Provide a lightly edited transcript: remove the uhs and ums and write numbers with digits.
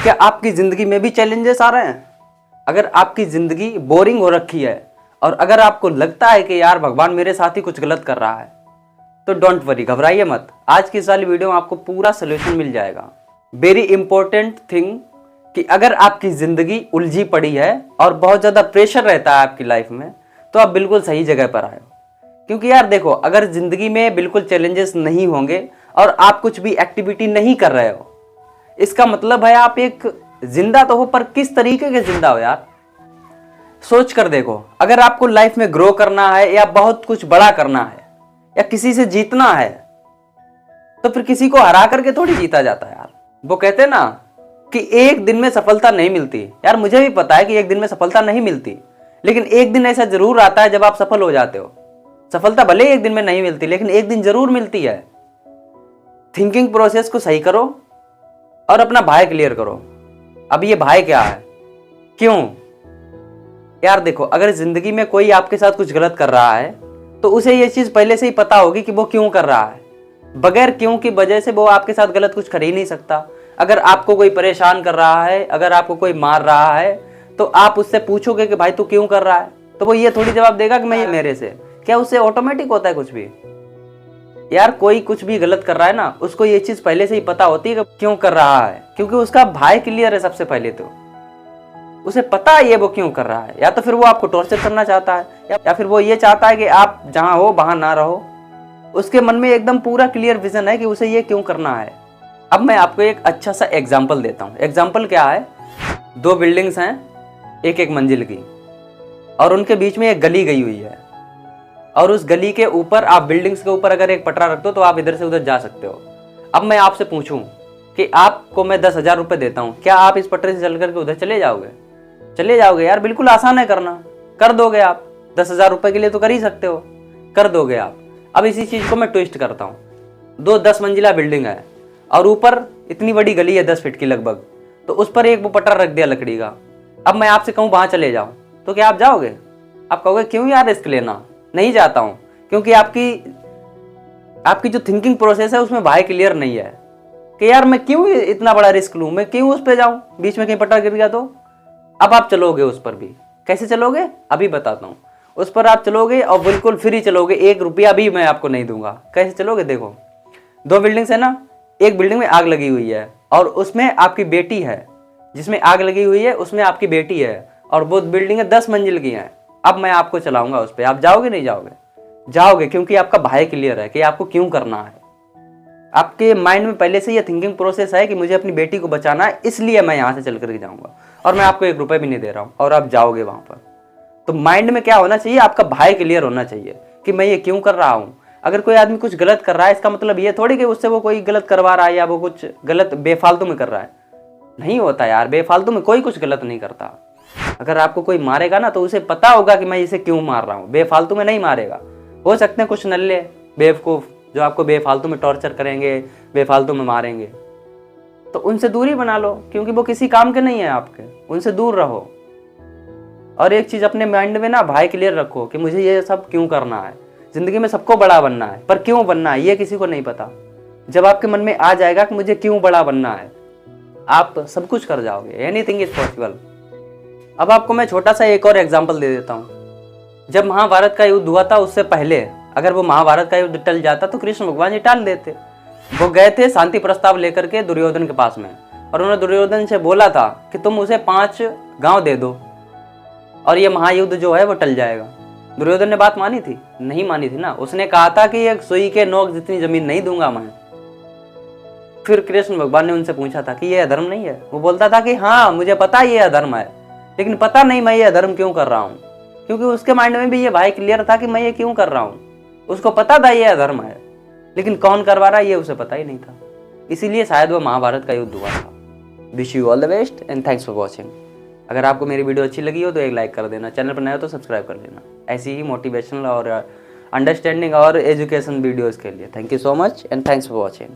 क्या आपकी ज़िंदगी में भी चैलेंजेस आ रहे हैं? अगर आपकी ज़िंदगी बोरिंग हो रखी है और अगर आपको लगता है कि यार भगवान मेरे साथ ही कुछ गलत कर रहा है, तो डोंट वरी, घबराइए मत। आज की इस वाली वीडियो में आपको पूरा सोल्यूशन मिल जाएगा। वेरी इंपॉर्टेंट थिंग कि अगर आपकी ज़िंदगी उलझी पड़ी है और बहुत ज़्यादा प्रेशर रहता है आपकी लाइफ में, तो आप बिल्कुल सही जगह पर आए हो। क्योंकि यार देखो, अगर ज़िंदगी में बिल्कुल चैलेंजेस नहीं होंगे और आप कुछ भी एक्टिविटी नहीं कर रहे हो, इसका मतलब है आप एक जिंदा तो हो, पर किस तरीके के जिंदा हो यार? सोच कर देखो। अगर आपको लाइफ में ग्रो करना है या बहुत कुछ बड़ा करना है या किसी से जीतना है, तो फिर किसी को हरा करके थोड़ी जीता जाता है यार। वो कहते हैं ना कि एक दिन में सफलता नहीं मिलती। यार मुझे भी पता है कि एक दिन में सफलता नहीं मिलती, लेकिन एक दिन ऐसा जरूर आता है जब आप सफल हो जाते हो। सफलता भले एक दिन में नहीं मिलती, लेकिन एक दिन जरूर मिलती है। थिंकिंग प्रोसेस को सही करो और अपना भाई क्लियर करो। अब ये भाई क्या है, क्यों? यार देखो, अगर जिंदगी में कोई आपके साथ कुछ गलत कर रहा है तो उसे ये चीज पहले से ही पता होगी कि वो क्यों कर रहा है। बगैर क्यों की वजह से वो आपके साथ गलत कुछ कर ही नहीं सकता। अगर आपको कोई परेशान कर रहा है, अगर आपको कोई मार रहा है, तो आप उससे पूछोगे कि भाई तू क्यों कर रहा है, तो वो ये थोड़ी जवाब देगा कि मैं ये मेरे से। क्या उससे ऑटोमेटिक होता है कुछ भी? यार कोई कुछ भी गलत कर रहा है ना, उसको ये चीज पहले से ही पता होती है कि क्यों कर रहा है, क्योंकि उसका भाई क्लियर है सबसे पहले। तो उसे पता है ये वो क्यों कर रहा है। या तो फिर वो आपको टॉर्चर करना चाहता है या फिर वो ये चाहता है कि आप जहां हो वहां ना रहो। उसके मन में एकदम पूरा क्लियर विजन है कि उसे ये क्यों करना है। अब मैं आपको एक अच्छा सा एग्जाम्पल देता हूँ। एग्जाम्पल क्या है, दो बिल्डिंग्स हैं, एक एक मंजिल की, और उनके बीच में एक गली गई हुई है। और उस गली के ऊपर, आप बिल्डिंग्स के ऊपर अगर एक पटरा रख दो तो आप इधर से उधर जा सकते हो। अब मैं आपसे पूछूं कि आपको मैं 10,000 रुपये देता हूं, क्या आप इस पटरे से चल करके उधर चले जाओगे? चले जाओगे यार, बिल्कुल आसान है करना। कर दोगे आप। 10,000 रुपये के लिए तो कर ही सकते हो, कर दोगे आप। अब इसी चीज को मैं ट्विस्ट करता हूँ। दो 10 मंजिला बिल्डिंग है और ऊपर इतनी बड़ी गली है 10 फीट की लगभग, तो उस पर एक वो पटरा रख दिया लकड़ी का। अब मैं आपसे कहूँ वहां चले जाओ, तो क्या आप जाओगे? आप कहोगे क्यों यार रिस्क लेना, नहीं जाता हूं। क्योंकि आपकी जो थिंकिंग प्रोसेस है उसमें भाई क्लियर नहीं है कि यार मैं क्यों इतना बड़ा रिस्क लूं, मैं क्यों उस पे जाऊं, बीच में कहीं पटरा गिर गया तो। अब आप चलोगे उस पर भी। कैसे चलोगे अभी बताता हूं। उस पर आप चलोगे और बिल्कुल फ्री चलोगे, 1 रुपया भी मैं आपको नहीं दूंगा। कैसे चलोगे? देखो, दो बिल्डिंग्स है ना, एक बिल्डिंग में आग लगी हुई है और उसमें आपकी बेटी है। जिसमें आग लगी हुई है उसमें आपकी बेटी है और वो बिल्डिंग 10 मंजिल की है। अब मैं आपको चलाऊंगा उस पर, आप जाओगे नहीं जाओगे? जाओगे, क्योंकि आपका भाई क्लियर है कि आपको क्यों करना है। आपके माइंड में पहले से ये थिंकिंग प्रोसेस है कि मुझे अपनी बेटी को बचाना है, इसलिए मैं यहाँ से चल करके जाऊंगा और मैं आपको 1 रुपये भी नहीं दे रहा हूँ और आप जाओगे वहां पर। तो माइंड में क्या होना चाहिए, आपका भाई क्लियर होना चाहिए कि मैं ये क्यों कर रहा हूँ। अगर कोई आदमी कुछ गलत कर रहा है, इसका मतलब ये थोड़ी कि उससे वो कोई गलत करवा रहा है या वो कुछ गलत बेफालतू में कर रहा है। नहीं होता यार, बेफालतू में कोई कुछ गलत नहीं करता। अगर आपको कोई मारेगा ना, तो उसे पता होगा कि मैं इसे क्यों मार रहा हूँ, बेफालतू में नहीं मारेगा। हो सकते हैं कुछ नल्ले बेवकूफ जो आपको बेफालतू में टॉर्चर करेंगे, बेफालतू में मारेंगे, तो उनसे दूरी बना लो, क्योंकि वो किसी काम के नहीं है आपके। उनसे दूर रहो। और एक चीज अपने माइंड में ना भाई क्लियर रखो कि मुझे ये सब क्यों करना है। जिंदगी में सबको बड़ा बनना है, पर क्यों बनना है ये किसी को नहीं पता। जब आपके मन में आ जाएगा कि मुझे क्यों बड़ा बनना है, आप सब कुछ कर जाओगे। Anything is possible. अब आपको मैं छोटा सा एक और एग्जांपल दे देता हूँ। जब महाभारत का युद्ध हुआ था, उससे पहले अगर वो महाभारत का युद्ध टल जाता तो कृष्ण भगवान जी टाल देते। वो गए थे शांति प्रस्ताव लेकर के दुर्योधन के पास में, और उन्होंने दुर्योधन से बोला था कि तुम उसे 5 गांव दे दो और ये महायुद्ध जो है वो टल जाएगा। दुर्योधन ने बात मानी थी? नहीं मानी थी ना। उसने कहा था कि एक सुई के नोक जितनी जमीन नहीं दूंगा मैं। फिर कृष्ण भगवान ने उनसे पूछा था कि ये अधर्म नहीं है? वो बोलता था कि हाँ मुझे पता ये अधर्म है, लेकिन पता नहीं मैं ये अधर्म क्यों कर रहा हूँ। क्योंकि उसके माइंड में भी ये भाई क्लियर था कि मैं ये क्यों कर रहा हूँ। उसको पता था ये अधर्म है, लेकिन कौन करवा रहा है ये उसे पता ही नहीं था। इसीलिए शायद वो महाभारत का युद्ध हुआ था। Wish you all the best and thanks for watching. अगर आपको मेरी वीडियो अच्छी लगी हो तो एक लाइक कर देना, चैनल पर नया हो तो सब्सक्राइब कर लेना ऐसी ही मोटिवेशनल और अंडरस्टैंडिंग और एजुकेशन वीडियोज़ के लिए। Thank you so much and thanks for watching.